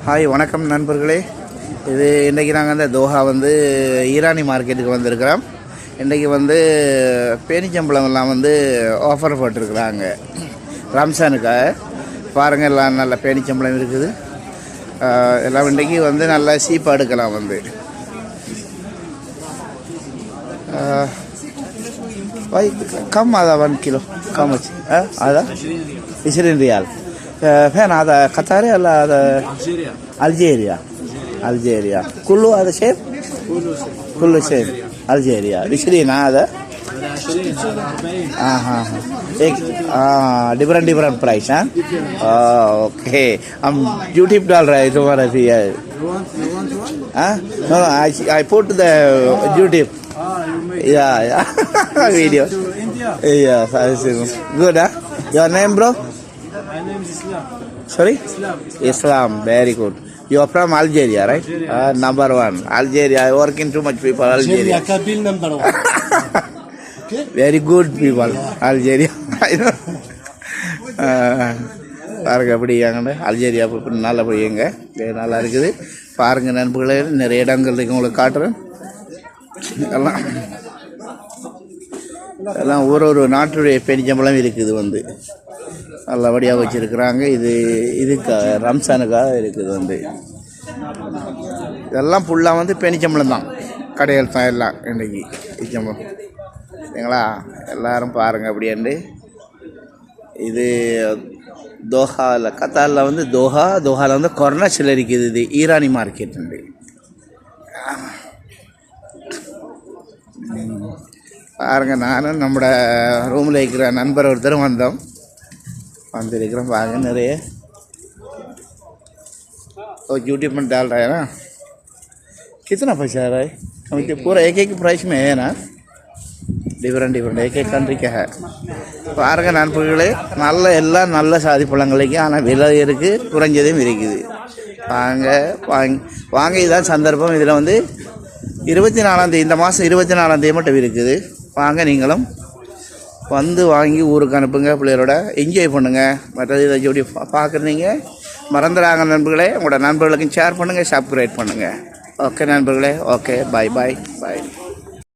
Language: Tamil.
ஹாய் வணக்கம் நண்பர்களே. இது இன்றைக்கி நாங்கள் அந்த தோஹா ஈரானி மார்க்கெட்டுக்கு வந்திருக்கிறோம். இன்றைக்கி பேரிச்சம்பழம்லாம் ஆஃபர் போட்டிருக்குறாங்க ரம்ஸானுக்காக. பாருங்கள், எல்லாம் நல்ல பேரிச்சம்பழம் இருக்குது. எல்லாம் இன்றைக்கி நல்லா சீப்பாக எடுக்கலாம். भाई कम आधा 1 किलो कम अच्छी आधा 20 रियाल. فين هذا قطري ولا هذا ألجيريا كله هذا شيء كله شيء ألجيريا 20 هذا different price okay हम YouTube डाल रहे हैं तुम्हारा no I put the YouTube yeah video yeah good your name bro? My name is Islam. Sorry? Islam. Very good. You are from Algeria, right? Number 1. Algeria. I work in too much people. Algeria. Kabil number 1. Okay? Very good people. Algeria. I know. பாருங்க அப்படி எங்க அல்ஜேரியா நல்லா போய்ங்க நல்லா இருக்குது. பாருங்க நண்பர்களே, நிறைய இடங்கள் இருக்கு, உங்களுக்கு காட்டுறேன். எல்லாம் ஒரு நாட்டுடைய பேரிச்சம்பழம் இருக்குது நல்லபடியாக வச்சுருக்குறாங்க. இதுக்கு ரம்ஸானுக்காக இருக்குது. இதெல்லாம் ஃபுல்லாக பேரிச்சம்பழம் தான், கடைகள் தான் எல்லாம் இன்றைக்கி பேரிச்சம்பழம் சரிங்களா. எல்லோரும் பாருங்கள் அப்படியாண்டு. இது தோஹாவில் கத்தாரில் தோஹாவில் கொர்னச்சில் இருக்குது. இது ஈரானி மார்க்கெட் பாருங்கள். நானும் நம்மளோட ரூமில் இருக்கிற நண்பர் ஒருத்தரும் வந்திருக்கிறோம். பாருங்க நிறைய यूट्यूब में डाल रहा है ना. कितना पैसा आ रहा है? क्योंकि पूरा एक प्राइस में है ना, டிஃப்ரெண்ட் एक कंट्री का है. பாருங்க நண்பர்களே, எல்லாம் நல்ல சாதி பழங்களுக்கு ஆனால் விலை இருக்குது, குறைஞ்சதும் இருக்குது. வாங்க இதுதான் சந்தர்ப்பம். இதில் 24ஆம் தேதி, இந்த மாதம் 24ஆம் தேதி மட்டும் இருக்குது. வாங்க நீங்களும் வாங்கி ஊருக்கு அனுப்புங்க, பிள்ளைகளோட என்ஜாய் பண்ணுங்கள். மற்றது இதை ஜோடி பார்க்குறீங்க மறந்துடாங்க நண்பர்களே. உங்களோட நண்பர்களுக்கும் ஷேர் பண்ணுங்கள், சப்ஸ்கிரைப் பண்ணுங்கள். ஓகே நண்பர்களே, ஓகே, பாய்.